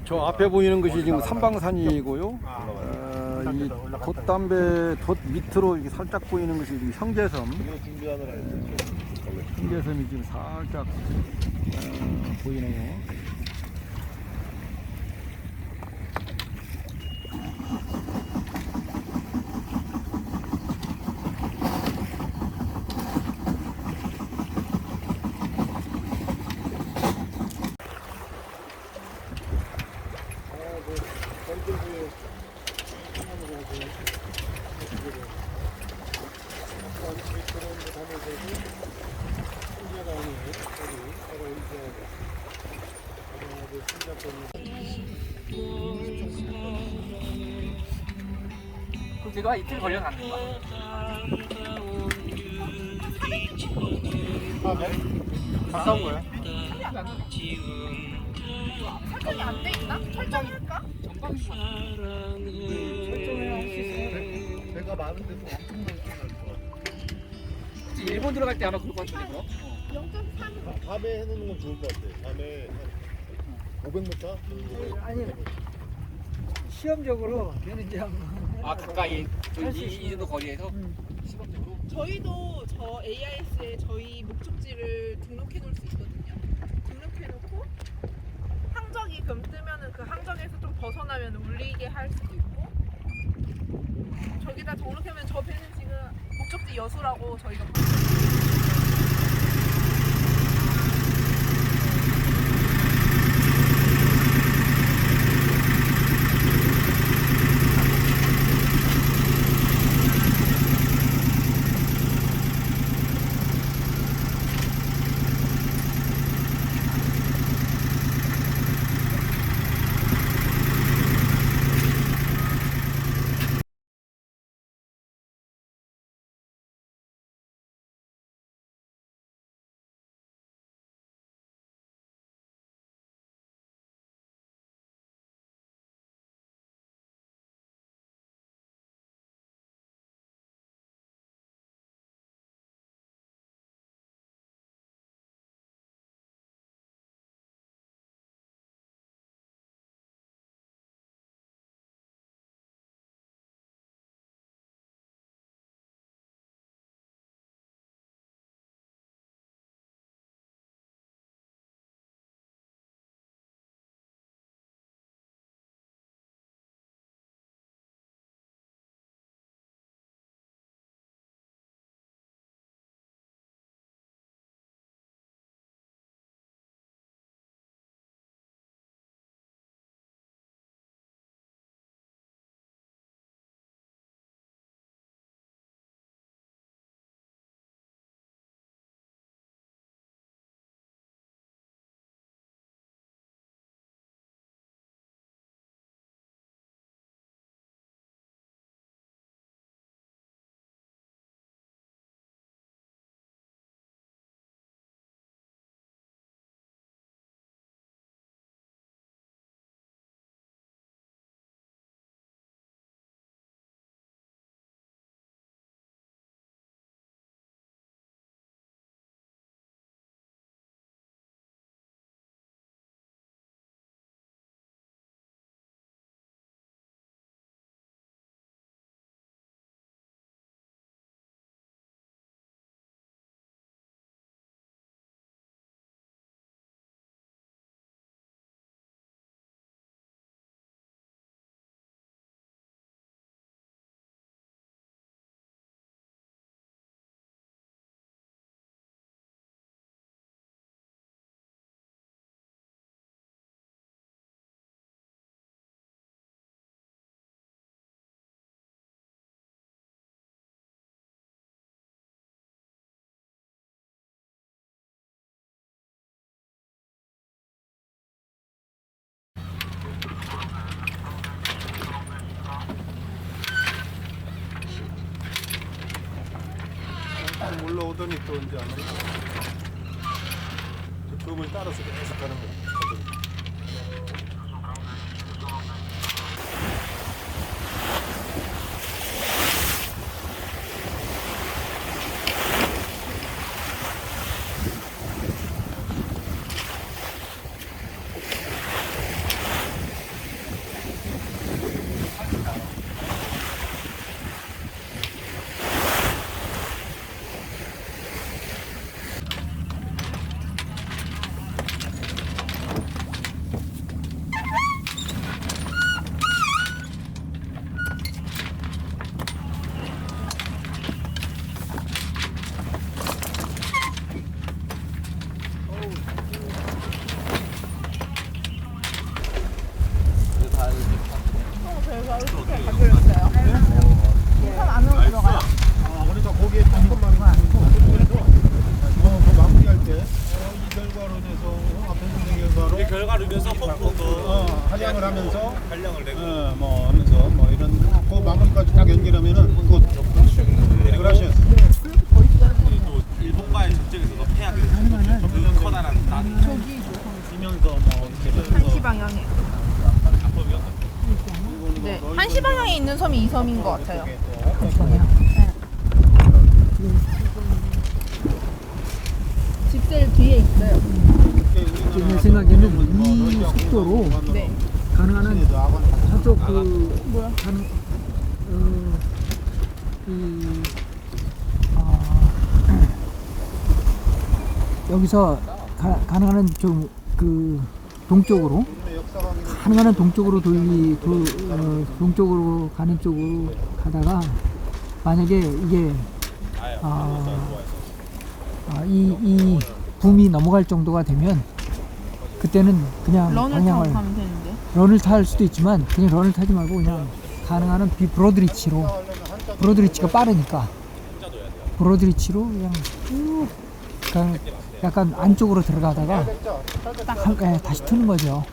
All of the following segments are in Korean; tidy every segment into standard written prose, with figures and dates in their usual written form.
저 앞에 보이는 것이 지금 삼방산이고요. 이 돛담배 돛 밑으로 이렇게 살짝 보이는 것이 지금 형제섬. 형제섬이 지금 살짝 보이네요. 그럼 제가 이틀 걸려가는 거야? 가까운 거야? 설정이 안 돼 있나? 설정할까? 배가 많은 데서 엄청 많이 끝날 거야. 일본 들어갈 때 아마 그럴 것 같은데 그럼? 0.3. 밤에 해놓는 건 좋을 것 같아. 밤에 한 500m? 아니 시험적으로 되는지 한번. 아 가까이 이 정도 거리에서? 응. 시범적으로? 저희도 저 AIS에 저희 목적지를 등록해 놓을 수 있거든요. 등록해 놓고 항적이 금 뜨면은 그 항적에서 좀 벗어나면 울리게 할 수도 있고 저기다 등록하면 저 배는 지금 목적지 여수라고 저희가 올라오더니 또 이제 안 오고. 저 tum을 따라서 계속 가는 거야. 그 결과를 위해서 폭풍도 한량을 하면서 한량을 내고 뭐 하면서 뭐 이런 그 마무리까지 딱 연결하면은 그 그라시아스 또 일본과의 전쟁에서도 패하게 됐죠. 그 커다란 나비 이면서 뭐 이렇게 한시 방향에. 네, 한시 방향에 있는 섬이 이 섬인 것 같아요. 집들 뒤에 있어요. 제 생각에는 이 속도로 네. 가능한 한 저쪽 그 뭐야? 가능 여기서 가능한 한 좀 그 동쪽으로 가능한 한 동쪽으로 동쪽으로 가는 쪽으로 가다가 만약에 이게 이 붐이 넘어갈 정도가 되면 그때는 그냥 런을 타고 방향을 가면 되는데. 런을 탈 수도 있지만 그냥 런을 타지 말고 그냥 가능한 한 브로드리치로 브로드리치가 빠르니까 브로드리치로 그냥 쭉 약간 안쪽으로 들어가다가 다시 트는 거죠.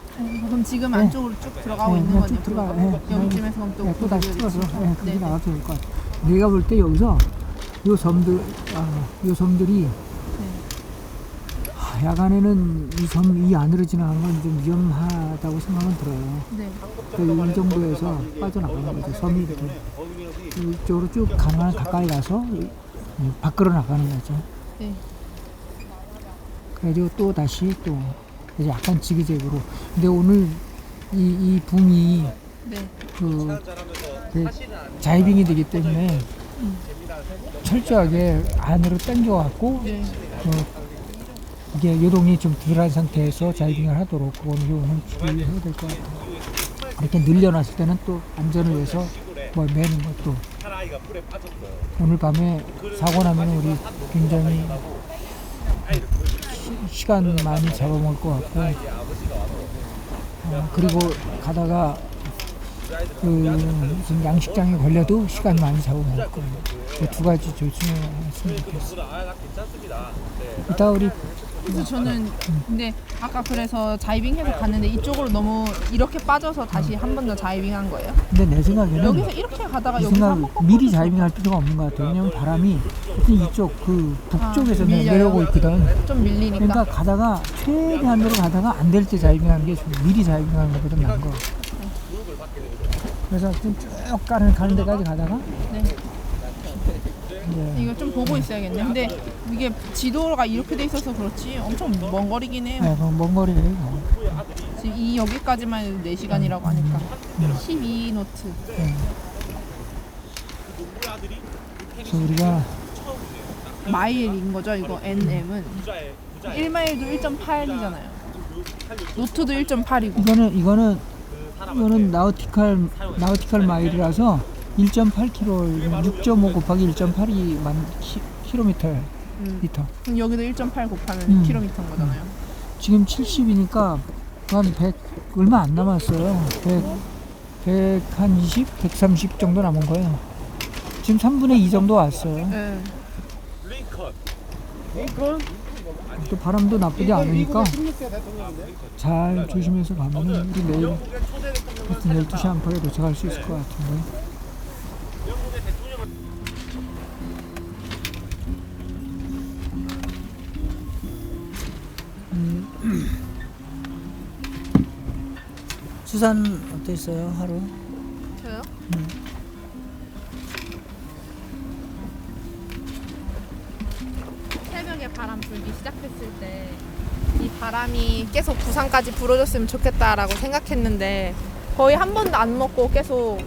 그럼 지금 안쪽으로 쭉 들어가고 있는 그냥 거네요. 쭉 들어가. 여기쯤에서 그럼 또 또 다시 틀어서 그렇게 네. 나가도 될 것 같아. 내가 볼 때 여기서 요 섬들이 야간에는 이 안으로 지나가는 건 좀 위험하다고 생각은 들어요. 네. 이 정도에서 빠져나가는 거죠. 섬이 이렇게 이쪽으로 쭉 가능한 가까이 가서 밖으로 나가는 거죠. 네. 그래가지고 또 다시 또 약간 지그재그로. 근데 오늘 이 붐이 네. 그 자이빙이 되기 때문에 철저하게 안으로 당겨갖고 네. 이게 요동이 좀 덜한 상태에서 자이빙을 하도록 그거는 오늘 주의해야 될 것 같아요. 이렇게 늘려놨을 때는 또 안전을 위해서 뭐 매는 것도 오늘 밤에 사고 나면 우리 굉장히 시간 많이 잡아먹을 것 같고 그리고 가다가 그 무슨 양식장에 걸려도 시간 많이 잡아먹을 거예요. 그 두 가지 조심했으면 좋겠어요. 이따 우리 그래서 저는 근데 아까 그래서 자이빙해서 갔는데 이쪽으로 너무 이렇게 빠져서 다시 한 번 더 자이빙한 거예요? 근데 내 생각에는 여기서 이렇게 가다가 이 여기서 생각 한번 미리 자이빙할 필요가 없는 것 같아요. 왜냐면 바람이 이쪽 그 북쪽에서 밀려요? 내려오고 있거든. 좀 밀리니까. 그러니까 가다가 최대한으로 가다가 안 될 때 자이빙하는 게 미리 자이빙하는 것보다 나은 거. 그래서 좀 쭉 가는 데까지 가다가 네. 이제 이거 좀 보고 있어야겠네. 근데 이게 지도가 이렇게 돼 있어서 그렇지 엄청 먼 거리긴 해요. 먼 거리에요. 지금 이 여기까지만 해도 4시간이라고 하니까 12노트. 그래서 우리가 마일인 거죠 이거 NM은 1마일도 1.8이잖아요. 노트도 1.8이고 이거는 나우티컬 마일이라서 1.8km 6.5 곱하기 1.8이 킬로미터 미터. 그럼 여기도 1.8 곱하면 킬로미터인 거잖아요. 지금 70이니까 한 100 얼마 안 남았어요. 120, 130 정도 남은 거예요. 지금 3분의 2 정도 왔어요. 네. 또 바람도 나쁘지 않으니까 잘 조심해서 가면 우리 내일 12시 안팎에 도착할 수 있을 것 같은데. 수산 어땠어요 하루? 저요? 새벽에 바람 불기 시작했을 때 이 바람이 계속 부산까지 불어줬으면 좋겠다라고 생각했는데 거의 한 번도 안 먹고 계속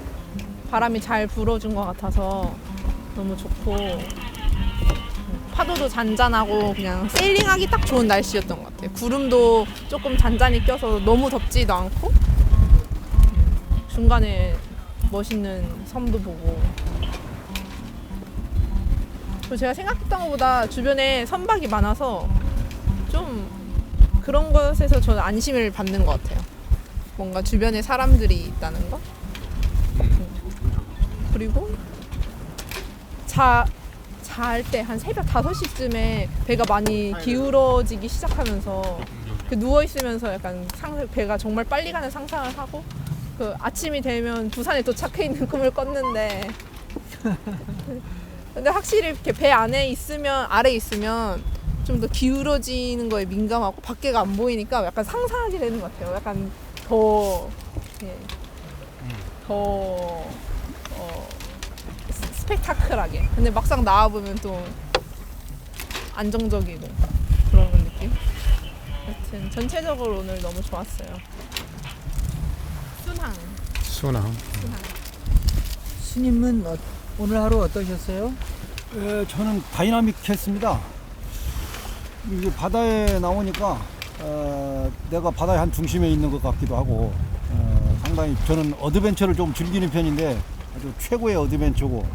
바람이 잘 불어준 것 같아서 너무 좋고 파도도 잔잔하고 그냥 세일링하기 딱 좋은 날씨였던 것 같아요. 구름도 조금 잔잔히 껴서 너무 덥지도 않고 중간에 멋있는 섬도 보고 그리고 제가 생각했던 것보다 주변에 선박이 많아서 좀 그런 것에서 저는 안심을 받는 것 같아요. 뭔가 주변에 사람들이 있다는 거. 그리고 잘 때 한 새벽 5시쯤에 배가 많이 기울어지기 시작하면서 누워 있으면서 약간 배가 정말 빨리 가는 상상을 하고 그 아침이 되면 부산에 도착해 있는 꿈을 꿨는데 근데 확실히 이렇게 배 안에 있으면 아래 있으면 좀 더 기울어지는 거에 민감하고 밖에가 안 보이니까 약간 상상하게 되는 것 같아요. 약간 더 스펙타클하게. 근데 막상 나와보면 또 안정적이고 그런 느낌. 하여튼 전체적으로 오늘 너무 좋았어요. 순항. 스님은 오늘 하루 어떠셨어요? 저는 다이나믹했습니다. 이게 바다에 나오니까 내가 바다의 한 중심에 있는 것 같기도 하고 상당히 저는 어드벤처를 좀 즐기는 편인데 아주 최고의 어드벤처고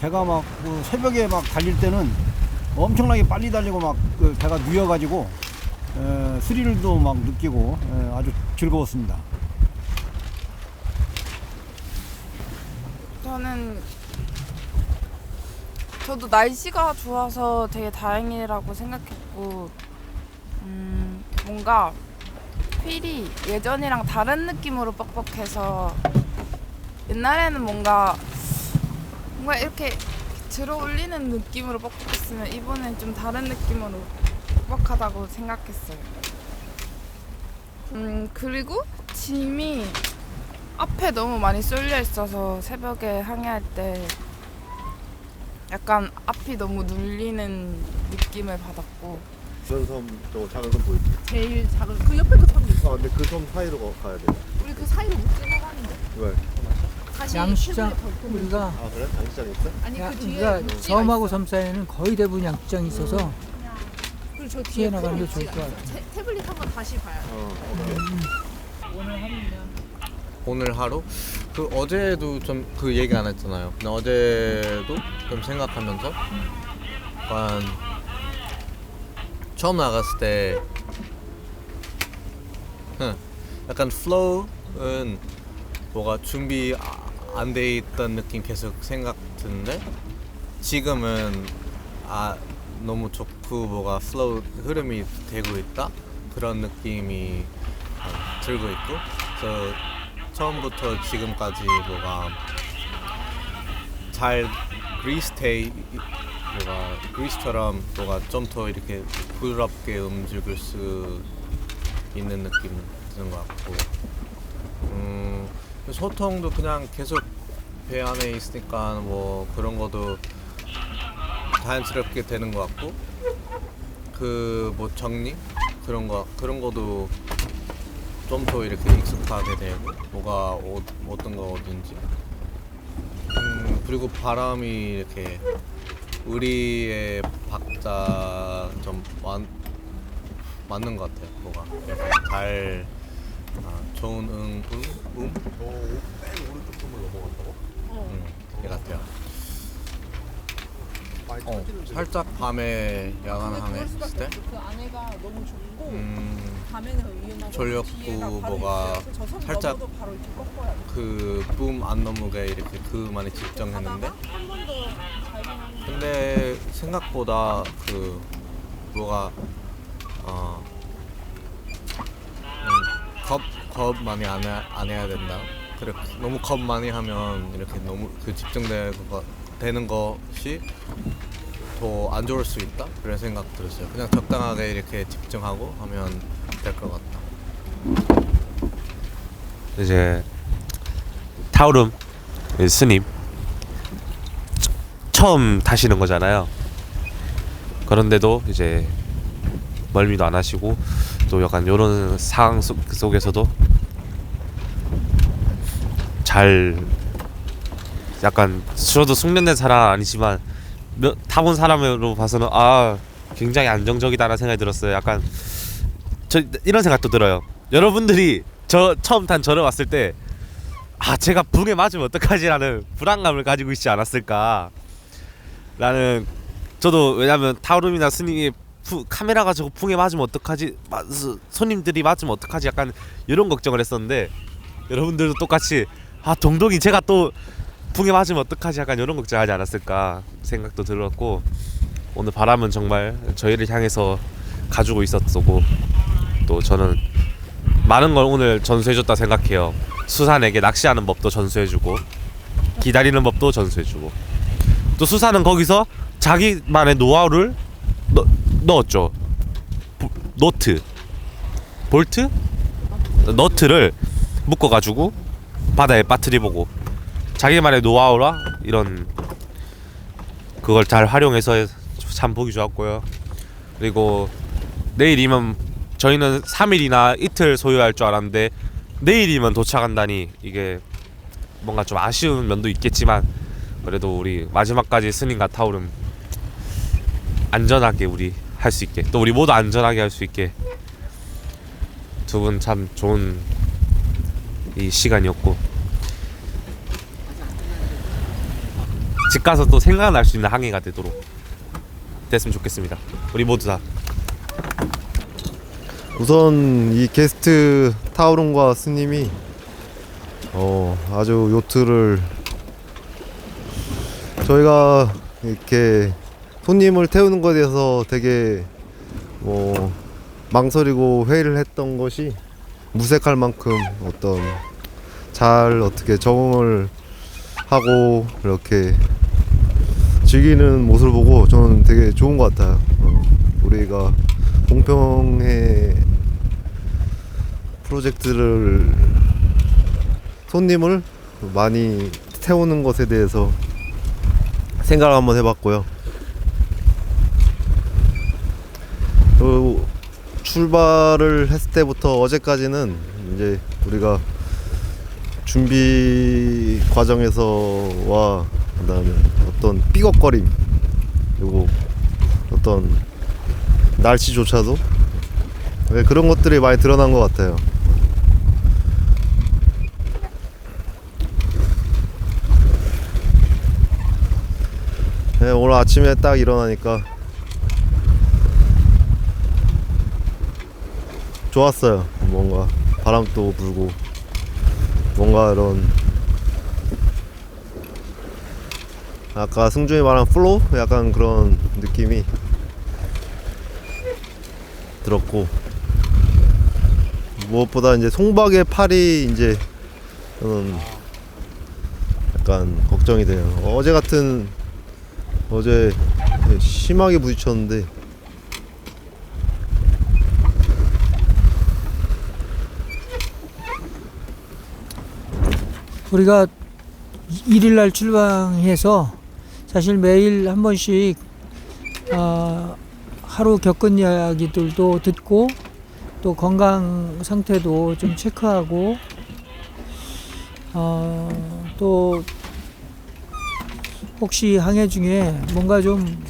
제가 막 그 새벽에 막 달릴 때는 엄청나게 빨리 달리고 막 그 배가 누여가지고 스릴도 막 느끼고 아주 즐거웠습니다. 저도 날씨가 좋아서 되게 다행이라고 생각했고 뭔가 필이 예전이랑 다른 느낌으로 뻑뻑해서 옛날에는 뭔가 이렇게 들어올리는 느낌으로 뻑뻑했으면 이번엔 좀 다른 느낌으로 뻑뻑하다고 생각했어요. 그리고 짐이 앞에 너무 많이 쏠려 있어서 새벽에 항해할 때 약간 앞이 너무 눌리는 느낌을 받았고. 그런 섬, 저 작은 섬 보이지? 제일 작은 그 옆에 그 섬도 있어. 근데 그 섬 사이로 가야 돼. 우리 그 사이로 못 지나가는데. 왜? 다시 양시장 테이블에 걸고 우리가 아 그래? 장시장 있어? 아니 그 뒤에 그러니까 육지가 섬하고 있어. 섬 사이에는 거의 대부분 양시장이 있어서 그리고 저 뒤에 피해 나가는 게 큰 좋을 육지가 것 있어. 태블릿 한번 다시 봐야 돼. 오늘 하루? 그 어제도 좀 그 얘기 안 했잖아요. 근데 어제도 좀 생각하면서 약간 처음 나갔을 때 약간 플로우는 뭐가 준비 안 돼 있던 느낌 계속 생각 드는데 지금은 너무 좋고 뭐가 플로우 흐름이 되고 있다 그런 느낌이 들고 있고 그래서 처음부터 지금까지 뭐가 잘 그리스처럼 뭐가 좀 더 이렇게 부드럽게 움직일 수 있는 느낌 드는 것 같고 소통도 그냥 계속 배 안에 있으니까 뭐 그런 것도 자연스럽게 되는 것 같고 그 뭐 정리 그런 것도 좀 더 이렇게 익숙하게 되고 뭐가 어떤 거 어딘지 그리고 바람이 이렇게 우리의 박자 좀 맞는 것 같아요. 뭐가 이렇게 잘 좋은 오른쪽 섬을 넘어간다고? 게 같아요. 살짝 밤에 야간 항해했을 때 그 안에가 너무 좁고 밤에는 위험하고 졸렸고 뒤에가 바로 뭐가 있어요. 그래서 저섬 살짝 넘어도 바로 이렇게 꺾어야 돼. 그 붐 안 넘어게 이렇게 그만에 집중했는데 한 번 더 잘 근데 생각보다 그 뭐가 겁 많이 안 해야 된다. 그렇게 너무 겁 많이 하면 이렇게 너무 그 집중되는 것이 더 안 좋을 수 있다. 그런 생각 들었어요. 그냥 적당하게 이렇게 집중하고 하면 될 것 같다. 이제 타오름 스님 처음 타시는 거잖아요. 그런데도 이제 멀미도 안 하시고 또 약간 이런 상황 속에서도 잘 약간 저도 숙련된 사람 아니지만 타본 사람으로 봐서는 굉장히 안정적이다라는 생각이 들었어요. 약간 저 이런 생각도 들어요. 여러분들이 저 처음 탄 저를 왔을 때 제가 붕에 맞으면 어떡하지라는 불안감을 가지고 있지 않았을까 라는 저도 왜냐면 타오름이나 스님이 카메라가 저거 붕에 맞으면 어떡하지 손님들이 맞으면 어떡하지 약간 이런 걱정을 했었는데 여러분들도 똑같이 동동이 제가 또 붕에 맞으면 어떡하지 약간 이런 걱정하지 않았을까 생각도 들었고 오늘 바람은 정말 저희를 향해서 가지고 있었고 또 저는 많은 걸 오늘 전수해줬다 생각해요. 수산에게 낚시하는 법도 전수해주고 기다리는 법도 전수해주고 또 수산은 거기서 자기만의 노하우를 넣었죠. 볼트? 너트를 묶어가지고 바다에 빠뜨려보고 자기만의 노하우라 이런 그걸 잘 활용해서 참 보기 좋았고요. 그리고 내일이면 저희는 3일이나 이틀 소요할 줄 알았는데 내일이면 도착한다니 이게 뭔가 좀 아쉬운 면도 있겠지만 그래도 우리 마지막까지 스님과 타오름 안전하게 우리 할 수 있게 또 우리 모두 안전하게 할 수 있게 두 분 참 좋은 이 시간이었고 집 가서 또 생각날 수 있는 항해가 되도록 됐으면 좋겠습니다. 우리 모두 다. 우선 이 게스트 타오름과 스님이 아주 요트를 저희가 이렇게 손님을 태우는 것에 대해서 되게 망설이고 회의를 했던 것이 무색할 만큼 어떻게 적응을 하고 이렇게 즐기는 모습을 보고 저는 되게 좋은 것 같아요. 우리가 공평해 프로젝트를 손님을 많이 태우는 것에 대해서 생각을 한번 해봤고요. 출발을 했을 때부터 어제까지는 이제 우리가 준비 과정에서와 그다음에 어떤 삐걱거림 그리고 어떤 날씨조차도 그런 것들이 많이 드러난 것 같아요. 네, 오늘 아침에 딱 일어나니까 좋았어요. 뭔가 바람도 불고 뭔가 이런 아까 승준이 말한 플로우? 약간 그런 느낌이 들었고 무엇보다 이제 송박의 팔이 이제 저는 약간 걱정이 돼요. 어제 심하게 부딪혔는데 우리가 1일날 출방해서 사실 매일 한 번씩 하루 겪은 이야기들도 듣고 또 건강 상태도 좀 체크하고 또 혹시 항해 중에 뭔가 좀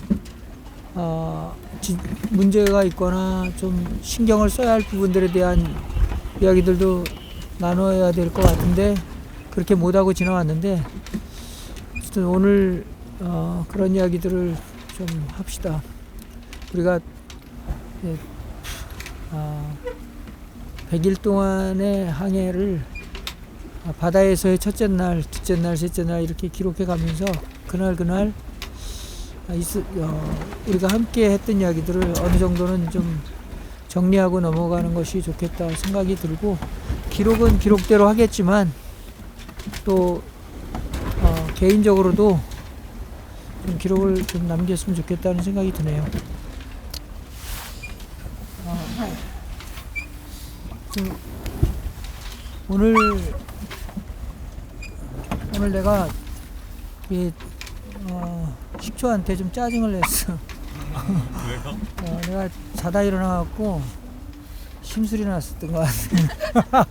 문제가 있거나 좀 신경을 써야 할 부분들에 대한 이야기들도 나눠야 될 것 같은데 그렇게 못하고 지나왔는데 어쨌든 오늘 그런 이야기들을 좀 합시다. 우리가 100일 동안의 항해를 바다에서의 첫째 날, 둘째 날, 셋째 날 이렇게 기록해 가면서 그날 우리가 함께 했던 이야기들을 어느 정도는 좀 정리하고 넘어가는 것이 좋겠다 생각이 들고 기록은 기록대로 하겠지만 또 개인적으로도 좀 기록을 좀 남겼으면 좋겠다는 생각이 드네요. 오늘 내가 식초한테 좀 짜증을 냈어. 왜요? 내가 자다 일어나갖고 심술이 났었던 것 같아.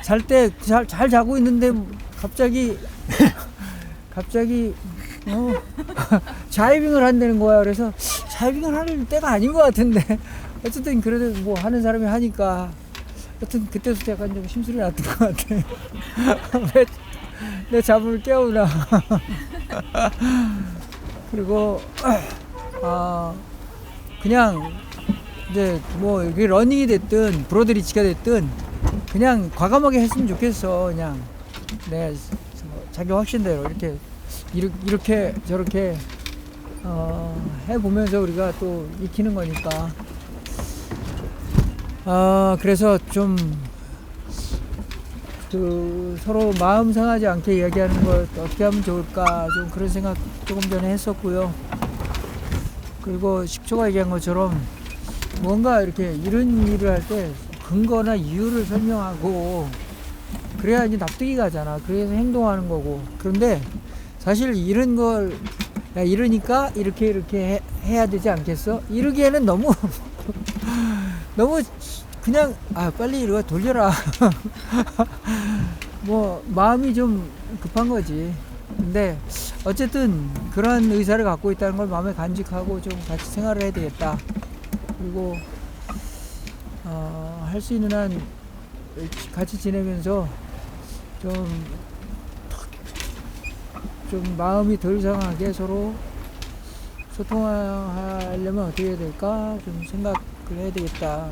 잘 때 잘 자고 있는데 갑자기 자이빙을 한다는 거야. 그래서 자이빙을 하는 때가 아닌 것 같은데 어쨌든 그래도 뭐 하는 사람이 하니까 하여튼 그때부터 약간 좀 심술이 났던 것 같아. 왜 내 잠을 깨우나. 그리고 그냥 이제 뭐 이게 러닝이 됐든 브로드리치가 됐든 그냥 과감하게 했으면 좋겠어. 그냥 내가 자기 확신대로 이렇게 저렇게 해보면서 우리가 또 익히는 거니까 그래서 좀 서로 마음 상하지 않게 이야기하는 걸 어떻게 하면 좋을까 좀 그런 생각 조금 전에 했었고요. 그리고 10초가 얘기한 것처럼 뭔가 이렇게 이런 일을 할 때 근거나 이유를 설명하고 그래야 이제 납득이 가잖아. 그래서 행동하는 거고. 그런데 사실 이런 걸 야, 이러니까 이렇게 해야 되지 않겠어? 이러기에는 너무 너무 그냥 빨리 이거 돌려라. 뭐 마음이 좀 급한 거지. 근데 어쨌든 그런 의사를 갖고 있다는 걸 마음에 간직하고 좀 같이 생활을 해야 되겠다. 그리고 할 수 있는 한 같이 지내면서 좀 마음이 덜 상하게 서로 소통하려면 어떻게 해야 될까 좀 생각을 해야 되겠다.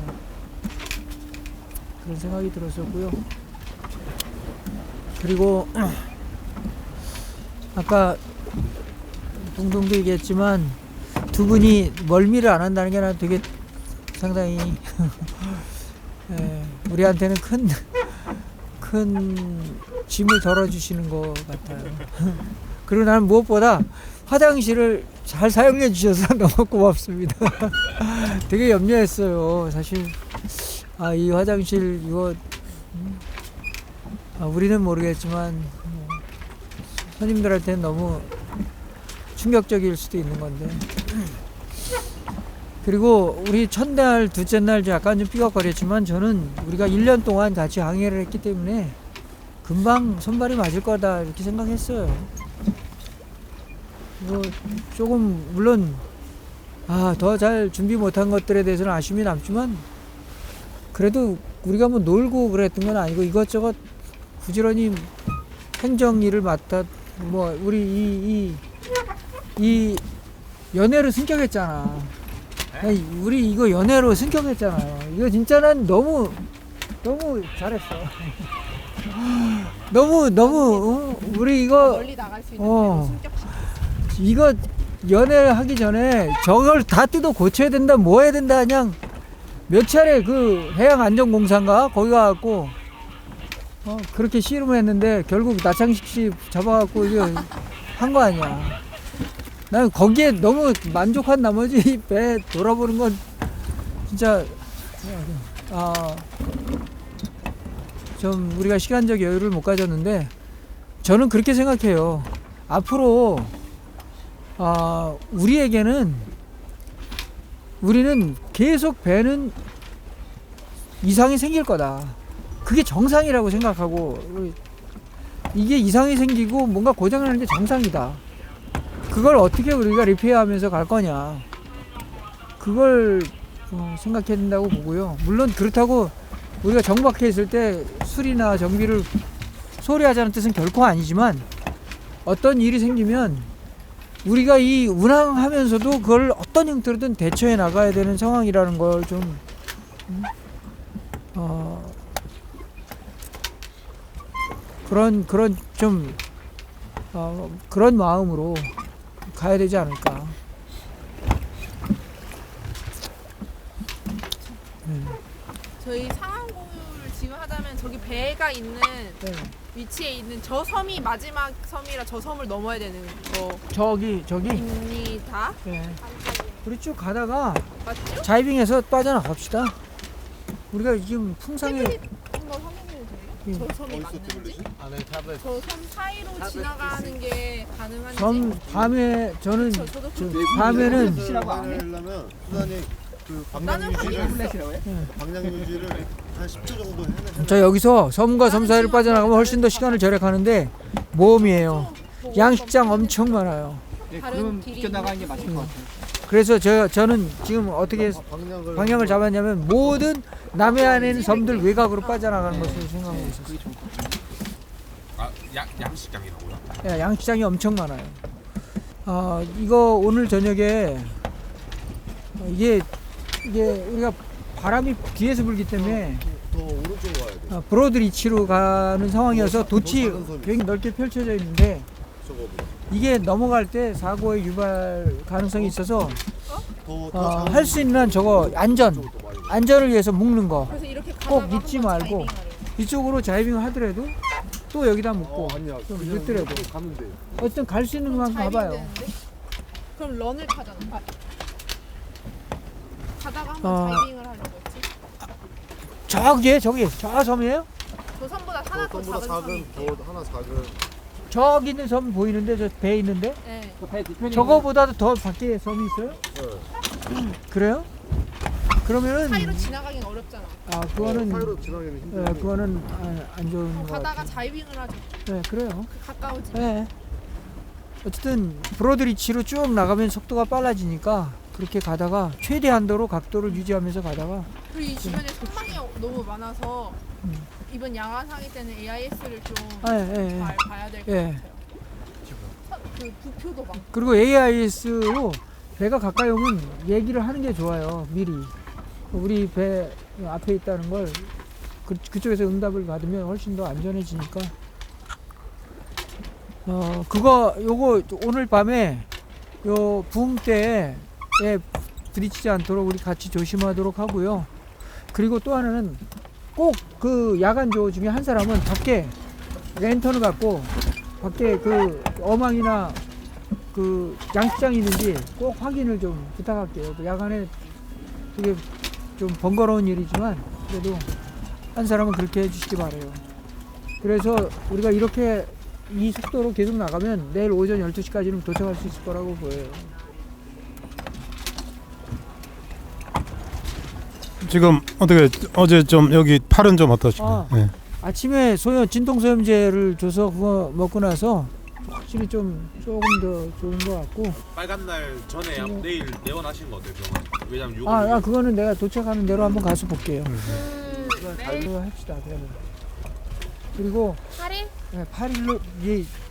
그런 생각이 들었었고요. 그리고 아까 동동도 얘기했지만 두 분이 멀미를 안 한다는 게 난 되게 상당히 우리한테는 큰 짐을 덜어주시는 것 같아요. 그리고 나는 무엇보다 화장실을 잘 사용해 주셔서 너무 고맙습니다. 되게 염려했어요. 사실 이 화장실 이거 우리는 모르겠지만 손님들한테는 너무 충격적일 수도 있는 건데. 그리고 우리 첫날 둘째 날 약간 좀 삐걱거렸지만 저는 우리가 1년 동안 같이 항해를 했기 때문에 금방 손발이 맞을 거다 이렇게 생각했어요. 뭐 조금 물론 더 잘 준비 못한 것들에 대해서는 아쉬움이 남지만 그래도 우리가 뭐 놀고 그랬던 건 아니고 이것저것 부지런히 행정 일을 맡아 뭐 우리 이 연애로 승격했잖아. 우리 이거 연애로 승격했잖아요. 이거 진짜 난 너무 잘했어. 너무 우리 이거 멀리 나갈 수 있는 데로 승격시켜. 이거 연애하기 전에 저걸 다 뜯어 고쳐야 된다 뭐 해야 된다 그냥 몇 차례 그 해양안전공사인가 거기 가갖고 그렇게 씨름을 했는데 결국 나창식 씨 잡아갖고 이거 한 거 아니야. 난 거기에 너무 만족한 나머지 배 돌아보는 건 진짜 좀 우리가 시간적 여유를 못 가졌는데 저는 그렇게 생각해요. 앞으로 우리는 계속 배는 이상이 생길 거다. 그게 정상이라고 생각하고 이게 이상이 생기고 뭔가 고장나는 게 정상이다. 그걸 어떻게 우리가 리페어하면서 갈 거냐. 그걸 생각해야 된다고 보고요. 물론 그렇다고 우리가 정박해 있을 때 수리나 정비를 소홀히 하자는 뜻은 결코 아니지만 어떤 일이 생기면 우리가 이 운항하면서도 그걸 어떤 형태로든 대처해 나가야 되는 상황이라는 걸 좀 그런 마음으로 가야 되지 않을까. 저희 상황 공유를 지금 하자면 저기 배가 있는 위치에 있는 저 섬이 마지막 섬이라 저 섬을 넘어야 되는 거. 저기 입니다. 우리 쭉 가다가 맞죠? 자이빙해서 빠져나갑시다. 우리가 지금 풍상에 한번 확인해도 돼요? 저 섬이 맞는지? 저 섬 사이로 지나가는 게 가능한지? 섬 밤에 저는 저도 밤에는 하려면 수단이 그 방향 유지를 한 10초 정도 해내면 저 여기서 섬과 섬 사이를 빠져나가면 훨씬 더 시간을 절약하는데 모험이에요. 양식장 엄청 많아요. 그럼 비껴나가는 게 맞을 것 같아요. 그래서 저는 지금 어떻게 방향을 잡았냐면 모든 남해안에 있는 섬들 외곽으로 빠져나가는 것을 생각하고 있었어요. 양식장이라고요? 예, 양식장이 엄청 많아요. 이거 오늘 저녁에 이게 우리가 바람이 뒤에서 불기 때문에 더 오른쪽으로 가야 돼. 브로드 리치로 가는 상황이어서 돛이 굉장히 넓게 펼쳐져 있는데 이게 넘어갈 때 사고의 유발 가능성이 있어서 할 수 있는 한 저거 안전 안전을 위해서 묶는 거 그래서 이렇게 꼭 가다가 잊지 한번 말고 다이빙을 해요. 이쪽으로 다이빙을 하더라도 또 여기다 묶고 아니야. 좀 그냥 늦더라도 이렇게 가면 돼. 어쨌든 갈 수 있는 만큼 다이빙 가봐요. 되는데? 그럼 런을 타잖아. 가다가 한번 어. 다이빙을 하려고 했지. 저기 저 섬이에요? 저 섬보다 하나 더 보다 작은 섬이 작은 있대요. 더 하나 작은. 저기 있는 섬 보이는데 저 배 있는데 네. 그배 뒤편에 저거보다도 더 밖에 섬이 있어요? 그래요? 그러면은 사이로 지나가긴 어렵잖아. 아 그거는 사이로 지나기는 힘들고. 그거는 안 좋은 것 가다가 같아요. 다이빙을 하죠. 네 그래요. 그 가까워지. 네. 어쨌든 브로드리치로 쭉 나가면 속도가 빨라지니까 그렇게 가다가 최대 한도로 각도를 유지하면서 가다가 그리고 이 주변에 선망이 너무 많아서 음. 이번 야간 항해 때는 AIS를 좀 예. 잘 봐야 될 것 예. 같아요. 그 부표도 많고. 그리고 AIS로 배가 가까이 오면 얘기를 하는 게 좋아요. 미리 우리 배 앞에 있다는 걸 그쪽에서 응답을 받으면 훨씬 더 안전해지니까 요거 오늘 밤에 요 부흥 때에 부딪히지 않도록 우리 같이 조심하도록 하고요. 그리고 또 하나는 꼭 그 야간 조 중에 한 사람은 밖에 랜턴을 갖고 밖에 그 어망이나 그 양식장이 있는지 꼭 확인을 좀 부탁할게요. 그 야간에 되게 좀 번거로운 일이지만 그래도 한 사람은 그렇게 해주시기 바래요. 그래서 우리가 이렇게 이 속도로 계속 나가면 내일 오전 12시까지는 도착할 수 있을 거라고 보여요. 지금 어떻게 어제 좀 여기 팔은 좀 어떠신가요? 아. 아침에 진통소염제를 줘서 그거 먹고 나서 확실히 좀 조금 더 좋은 것 같고 빨간 날 전에 내일 내원하시는 거 어때요? 병원? 왜냐면 6월 그거는 내가 도착하는 대로 한번 가서 볼게요. 그거 합시다. 그러면. 그리고 8일? 네, 8일로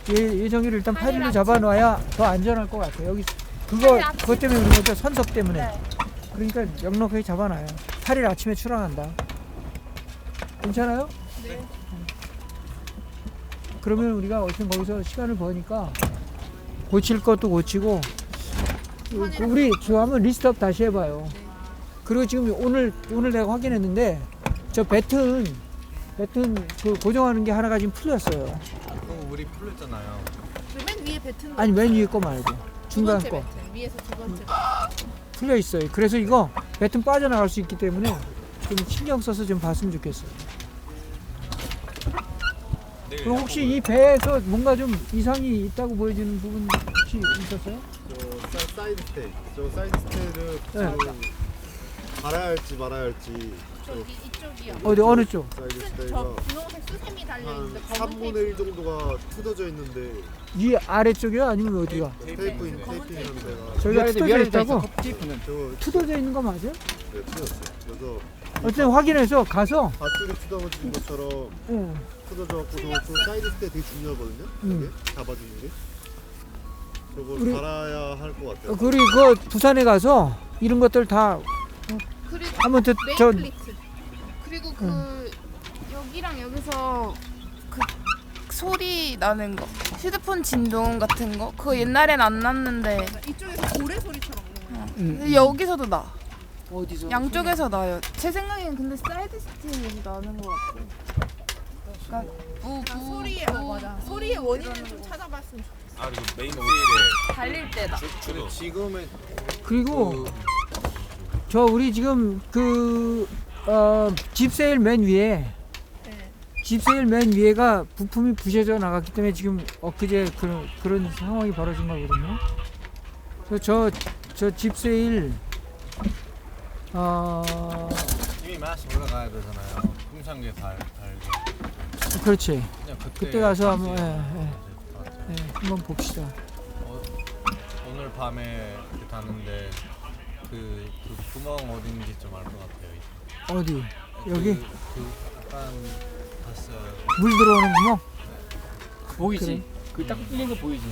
예정일을 일단 8일로 잡아놔야 더 안전할 것 같아요. 여기 그것 때문에 그런 거죠. 선섭 때문에. 그러니까 넉넉하게 잡아놔요. 8일 아침에 출항한다. 괜찮아요? 네. 그러면 우리가 어쨌든 거기서 시간을 버니까 고칠 것도 고치고 우리 지금 한번 리스트업 다시 해봐요. 그리고 지금 오늘 내가 확인했는데 저 배튼 그 고정하는 게 하나가 지금 풀렸어요. 그거 우리 풀렸잖아요. 맨 위에 뱉은 아니 맨 위에 거 말고 두 중간 번째 거 뱉은 위에서 두 번째 풀려 있어요. 그래서 이거 배튼 빠져나갈 수 있기 때문에 좀 신경 써서 좀 봤으면 좋겠어요. 그럼 혹시 이 배에서 뭔가 좀 이상이 있다고 보여지는 부분 혹시 있었어요? 저 사이드 스테이. 저 사이드 스테이를 네. 지금 갈아야 할지 말아야 할지. 저기 이쪽이요. 어디 어느 쪽? 사이드 저 스테이가 분홍색 수세미 달려 한 있는데 검은 3분의 1 테이프. 정도가 뜯어져 있는데 위 아래쪽이요? 아니면 어디가? 테이프 있는 테이핑 있는 데가 저기가 뜯어져 있다고? 테이프는 저거 뜯어져 있는 거 맞아요? 네, 뜯었어요. 그래서 어쨌든 확인해서 가서 밧줄이 뜯어진 것처럼 예. 뜯어져갖고 저 사이드 스테이 되게 중요하거든요. 이게 잡아주는 게. 저걸 우리- 갈아야 할 것 같아요. 그리고 그 부산에 가서 이런 것들 다 그리고 한번 메인 플리트. 그리고 그 여기랑 여기서 그 소리 나는 거 휴대폰 진동 같은 거 그거 옛날엔 안 났는데 이쪽에서 고래 소리처럼 오는 거예요. 여기서도 나. 어디서? 양쪽에서 나요. 제 생각엔 근데 사이드 스테이에서 나는 것 같고. 그러니까 그러니까 소리의 맞아. 소리의 원인을 좀 찾아봤으면 좋겠어. 아 그리고 메인 오일에 달릴 때다. 근데 지금은 그리고 저 우리 지금 그 집세일 맨 위에 네. 집세일 맨 위에가 부품이 부셔져 나갔기 때문에 지금 엊그제 그런 상황이 벌어진 거거든요. 그래서 저 집세일 이미 마시 올라가야 되잖아요. 풍산계 달게. 그렇지. 그냥 그때 가서 한번 네. 한번 봅시다. 오늘 밤에 갔는데 그 구멍 어딘지 좀 알 것 같아요. 어디? 여기 그 약간 봤어요. 물 들어오는 구멍? 보이지? 그 딱 뚫린 거 보이지?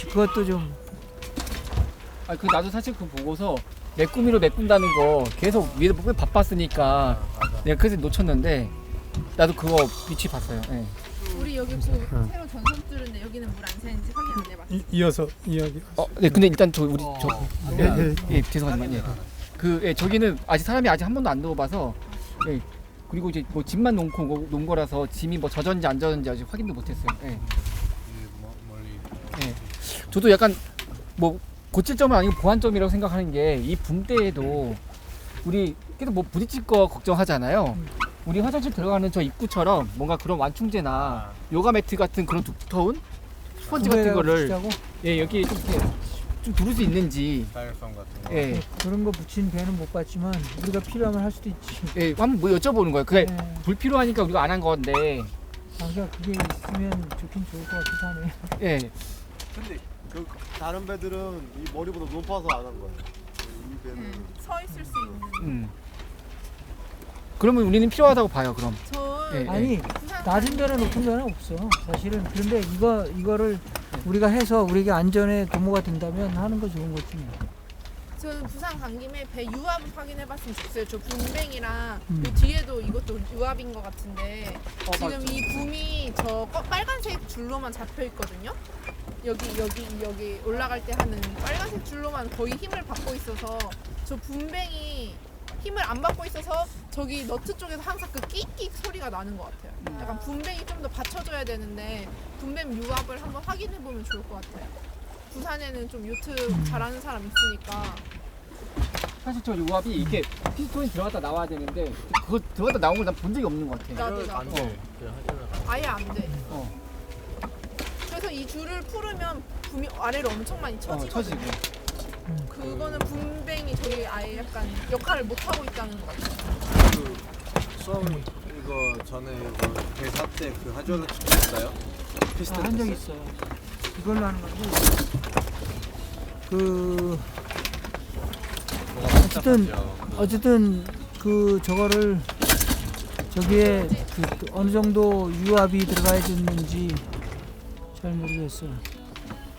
그것도 좀 그 나도 사실 그거 보고서 메꾸미로 메꾼다는 거 계속 위에서 보고 바빴으니까 내가 그래서 놓쳤는데 나도 그거 위치 봤어요. 예. 우리 여기 그 새로 전선 뚫는데 여기는 물 안 새는지 확인 안 해봤어. 이어서 이야기. 네, 근데 일단 저 우리 저 네. 죄송하지만 예. 저기는 아직 사람이 아직 한 번도 안 넣어봐서 그리고 이제 뭐 짐만 놓고 놓은 거라서 짐이 뭐 젖었는지 안 젖었는지 아직 확인도 못했어요. 저도 약간 뭐 고칠 점은 아니고 보완점이라고 생각하는 게 이 붕대에도 우리 계속 뭐 부딪힐 거 걱정하잖아요. 우리 화장실 들어가는 저 입구처럼 뭔가 그런 완충제나 요가 매트 같은 그런 두터운 스펀지 같은 거를 여기 좀 이렇게 좀 두를 수 있는지 사용성 같은 거. 그런 거 붙인 배는 못 봤지만 우리가 필요하면 할 수도 있지. 한번 뭐 여쭤보는 거예요. 그게 불필요하니까 우리가 안 한 건데. 그러니까 그게 있으면 좋긴 좋을 것 같기도 하네. 근데 그 다른 배들은 이 머리보다 높아서 안 한 거예요. 이 배는 서 있을 수 있는. 그러면 우리는 필요하다고 봐요. 그럼. 아니 낮은 배나 높은 배는 없어 사실은. 그런데 이거를 우리가 해서 우리가 안전에 도모가 된다면 하는 거 좋은 거지. 저는 부산 간 김에 배 유압 확인해봤으면 좋겠어요. 저 붐뱅이랑 그 뒤에도 이것도 유압인 것 같은데 지금 맞죠. 이 붐이 저 빨간색 줄로만 잡혀 있거든요. 여기 올라갈 때 하는 빨간색 줄로만 거의 힘을 받고 있어서 저 붐뱅이 힘을 안 받고 있어서 저기 너트 쪽에서 항상 그 끽끽 소리가 나는 것 같아요. 약간 붐뱅이 좀 더 받쳐줘야 되는데 붐뱅 유압을 한번 확인해보면 좋을 것 같아요. 부산에는 좀 요트 잘하는 사람 있으니까. 사실 저 요압이 이게 피스톤이 들어갔다 나와야 되는데 그거 들어갔다 나온 걸 난 본 적이 없는 것 같아. 나도. 아예 안 돼. 그래서 이 줄을 풀으면 붐이 아래로 엄청 많이 쳐지거든요. 그거는 붐뱅이 저기 아예 약간 역할을 못 하고 있다는 것 같아요. 그 수업 이거 전에 이거 대사 때 그 하주얼라 축제했어요? 피스톤 한 적 있어. 이걸로 하는 건데 어쨌든 그 저거를 저기에 그 어느 정도 유압이 들어가야 되는지 잘 모르겠어.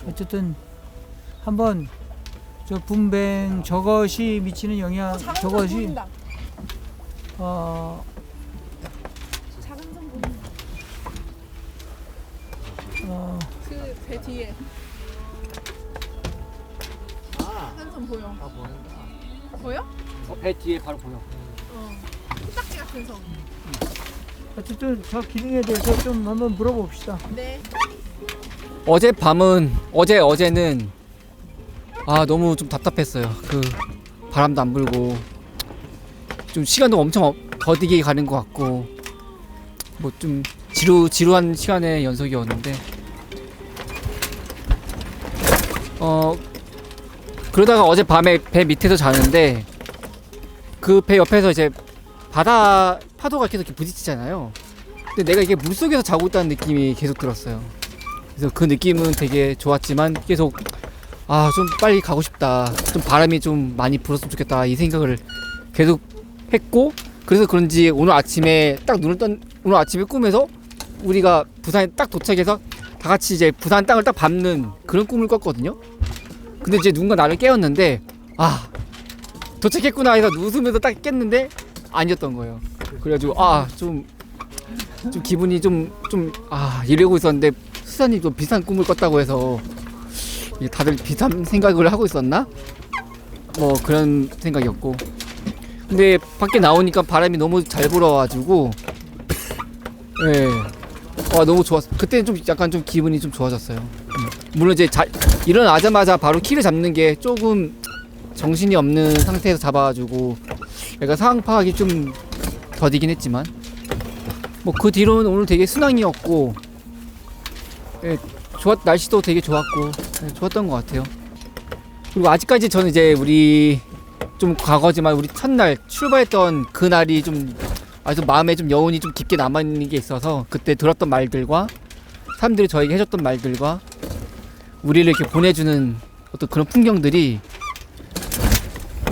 어쨌든 한번 저 붐뱅 저것이 미치는 영향 저것이 보인다. 작은 점 보인다. 그 배 뒤에. 한선 보여. 보여? 배 뒤에 바로 보여. 코딱지 같은 선. 어쨌든 저 기능에 대해서 좀 한번 물어봅시다. 네. 어제는 너무 좀 답답했어요. 그 바람도 안 불고 좀 시간도 엄청 더디게 가는 것 같고 뭐 좀 지루한 시간의 연속이었는데 그러다가 어제 밤에 배 밑에서 자는데 그 배 옆에서 이제 바다 파도가 계속 이렇게 부딪히잖아요. 근데 내가 이게 물속에서 자고 있다는 느낌이 계속 들었어요. 그래서 그 느낌은 되게 좋았지만 계속 좀 빨리 가고 싶다, 좀 바람이 좀 많이 불었으면 좋겠다 이 생각을 계속 했고, 그래서 그런지 오늘 아침에 꿈에서 우리가 부산에 딱 도착해서 다 같이 이제 부산 땅을 딱 밟는 그런 꿈을 꿨거든요. 근데 이제 누군가 나를 깨웠는데 도착했구나 해서 웃으면서 딱 깼는데 아니었던 거예요. 그래가지고 좀 기분이 이러고 있었는데 수산이 또 비슷한 꿈을 꿨다고 해서 다들 비슷한 생각을 하고 있었나? 뭐 그런 생각이었고, 근데 밖에 나오니까 바람이 너무 잘 불어가지고 너무 좋았어. 그때는 좀 약간 좀 기분이 좀 좋아졌어요. 물론 이제 일어나자마자 바로 키를 잡는 게 조금 정신이 없는 상태에서 잡아가지고 약간 상황 파악이 좀 더디긴 했지만 뭐 그 뒤로는 오늘 되게 순항이었고 날씨도 되게 좋았고 좋았던 것 같아요. 그리고 아직까지 저는 이제 우리 좀 과거지만 우리 첫날 출발했던 그 날이 좀 아주 마음에 좀 여운이 좀 깊게 남아있는 게 있어서 그때 들었던 말들과 사람들이 저에게 해줬던 말들과 우리를 이렇게 보내주는 어떤 그런 풍경들이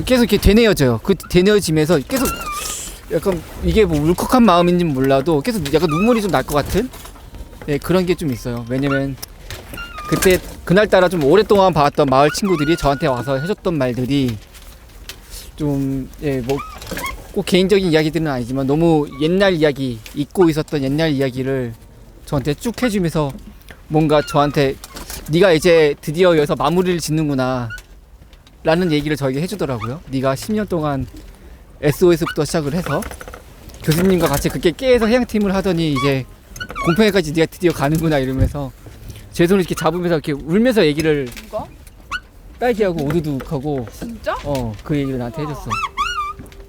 계속 이렇게 되뇌어져요. 그 되뇌어지면서 계속 약간 이게 뭐 울컥한 마음인지는 몰라도 계속 약간 눈물이 좀 날 것 같은 그런 게 좀 있어요. 왜냐면 그때 그날따라 좀 오랫동안 봐왔던 마을 친구들이 저한테 와서 해줬던 말들이 좀 뭐 꼭 개인적인 이야기들은 아니지만 너무 옛날 이야기, 잊고 있었던 옛날 이야기를 저한테 쭉 해주면서 뭔가 저한테 네가 이제 드디어 여기서 마무리를 짓는구나, 라는 얘기를 저에게 해주더라고요. 네가 10년 동안 SOS부터 시작을 해서 교수님과 같이 그렇게 깨에서 해양팀을 하더니 이제 공평회까지 네가 드디어 가는구나 이러면서 제 손을 이렇게 잡으면서 이렇게 울면서 얘기를 누가? 딸기하고 오두둑하고 진짜? 그 얘기를 나한테 해줬어.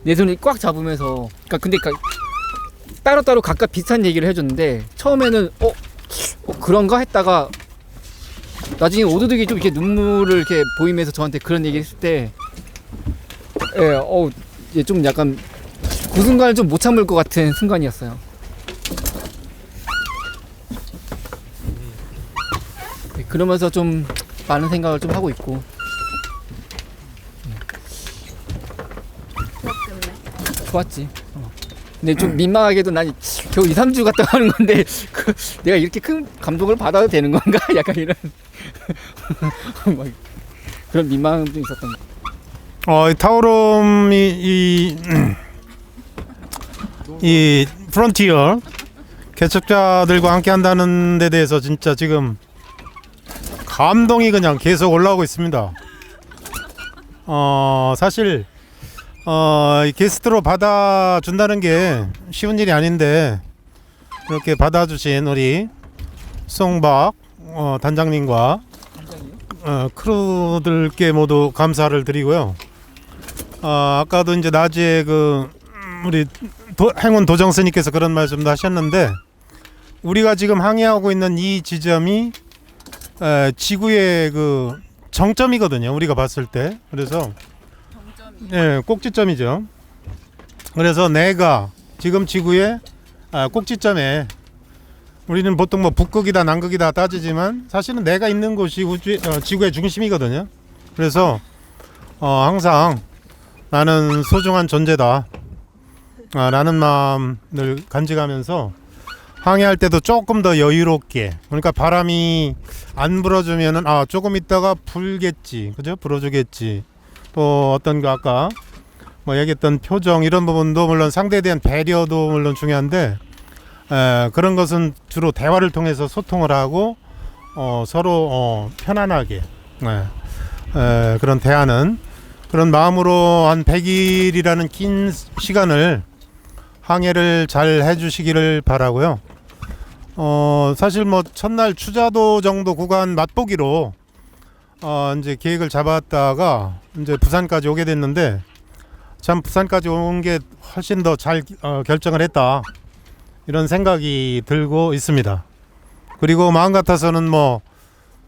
내 손을 꽉 잡으면서 근데 따로따로 각각 비슷한 얘기를 해줬는데 처음에는 그런가 했다가 나중에 오두둑이 좀 이렇게 눈물을 이렇게 보이면서 저한테 그런 얘기 했을 때 얘 좀 약간 그 순간을 좀 못 참을 것 같은 순간이었어요. 그러면서 좀 많은 생각을 좀 하고 있고. 좋았지. 근데 좀 민망하게도 난 겨우 2, 3주 갔다 가는 건데 내가 이렇게 큰 감동을 받아도 되는 건가? 약간 이런 막 그런 민망함도 있었던 거. 이 타오름이 이 프론티어 개척자들과 함께 한다는 데 대해서 진짜 지금 감동이 그냥 계속 올라오고 있습니다. 사실 이 게스트로 받아준다는 게 쉬운 일이 아닌데 이렇게 받아주신 우리 송박 단장님과 크루들께 모두 감사를 드리고요. 아까도 이제 낮에 우리 행운 도정스님께서 그런 말씀도 하셨는데 우리가 지금 항해하고 있는 이 지점이 지구의 정점이거든요. 우리가 봤을 때. 그래서 꼭지점이죠. 그래서 내가 지금 지구의 꼭지점에 우리는 보통 북극이다 남극이다 따지지만 사실은 내가 있는 곳이 지구의 중심이거든요. 그래서 항상 나는 소중한 존재다 라는 마음을 간직하면서 항해할 때도 조금 더 여유롭게, 그러니까 바람이 안 불어주면은 조금 있다가 불겠지, 그죠? 불어주겠지. 또 어떤 아까 얘기했던 표정 이런 부분도 물론 상대에 대한 배려도 물론 중요한데 그런 것은 주로 대화를 통해서 소통을 하고 서로 편안하게 그런 대화는 그런 마음으로 한 100일이라는 긴 시간을 항해를 잘 해주시기를 바라고요. 사실 첫날 추자도 정도 구간 맛보기로 이제 계획을 잡았다가 이제 부산까지 오게 됐는데 참 부산까지 온 게 훨씬 더 잘 결정을 했다 이런 생각이 들고 있습니다. 그리고 마음 같아서는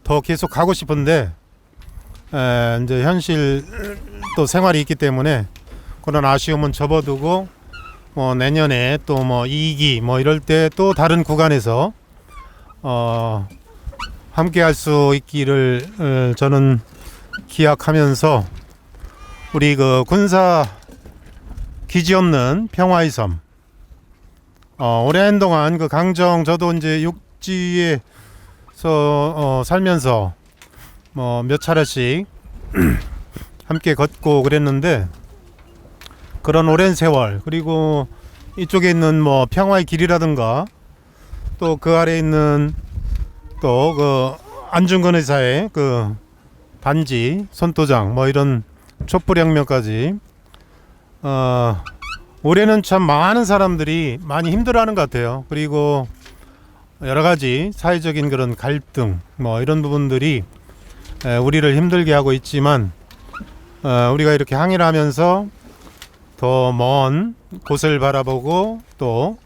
더 계속 가고 싶은데 이제 현실 또 생활이 있기 때문에 그런 아쉬움은 접어두고 내년에 또 2기 이럴 때 또 다른 구간에서 함께 할 수 있기를 저는 기약하면서 우리 군사 기지 없는 평화의 섬 오랜 동안 강정 저도 이제 육지에서 살면서 몇 차례씩 함께 걷고 그랬는데 그런 오랜 세월 그리고 이쪽에 있는 평화의 길이라든가 또 그 아래에 있는 또 안중근 의사의 반지 손도장 이런 촛불혁명까지 올해는 참 많은 사람들이 많이 힘들어하는 것 같아요. 그리고 여러 가지 사회적인 그런 갈등 이런 부분들이 우리를 힘들게 하고 있지만 우리가 이렇게 항해를 하면서 더 먼 곳을 바라보고 또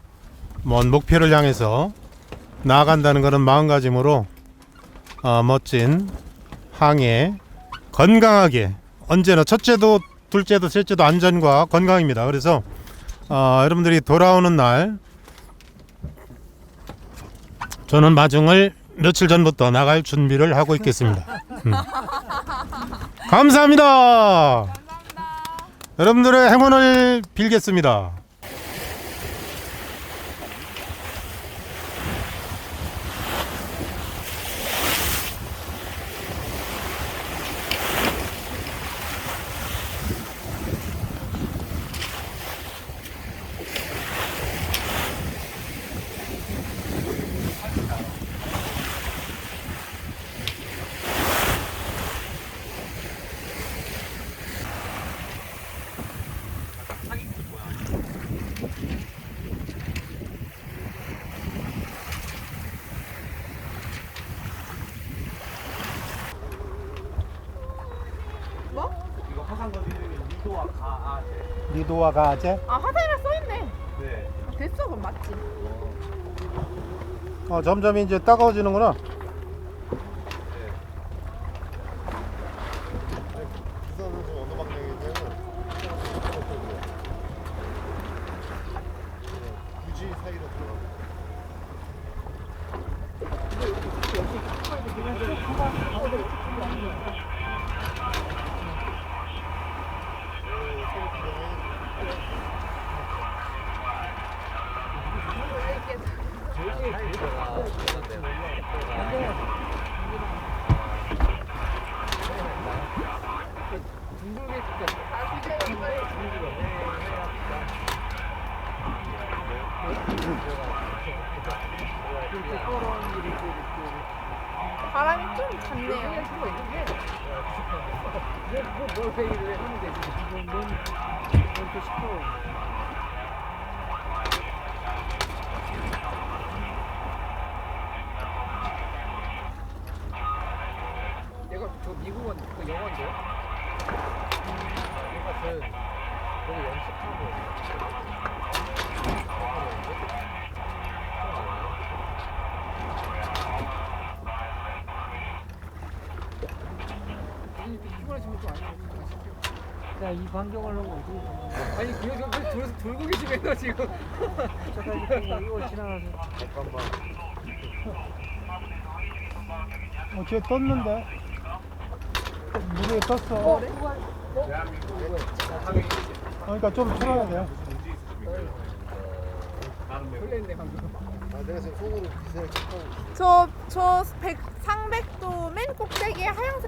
먼 목표를 향해서 나아간다는 그런 마음가짐으로 멋진 항해 건강하게 언제나 첫째도 둘째도 셋째도 안전과 건강입니다. 그래서 여러분들이 돌아오는 날 저는 마중을 며칠 전부터 나갈 준비를 하고 있겠습니다. 감사합니다. 여러분들의 행운을 빌겠습니다. 도와 가제. 아 화살이라 써있네. 네. 아, 됐어 그럼 맞지. 점점 이제 따가워지는구나. 부산은 좀 어느 방향이냐면 굳이 사이로 들어가. 바람이 좀 닿네요. 내가 저 미국은 그 영어인데요? 이것은 거기 연습하고 자, 이 광경을 보고 어떻게 보면 아니 그거 돌고 계시면서 지금 잠깐 이거 지나가서 뒤에 떴는데. 물에 떴어. 그러니까 좀 틀어야 돼. 내가 지금 손으로 기세를 쳤다고. 저 상백도 맨 꼭대기에 하얀색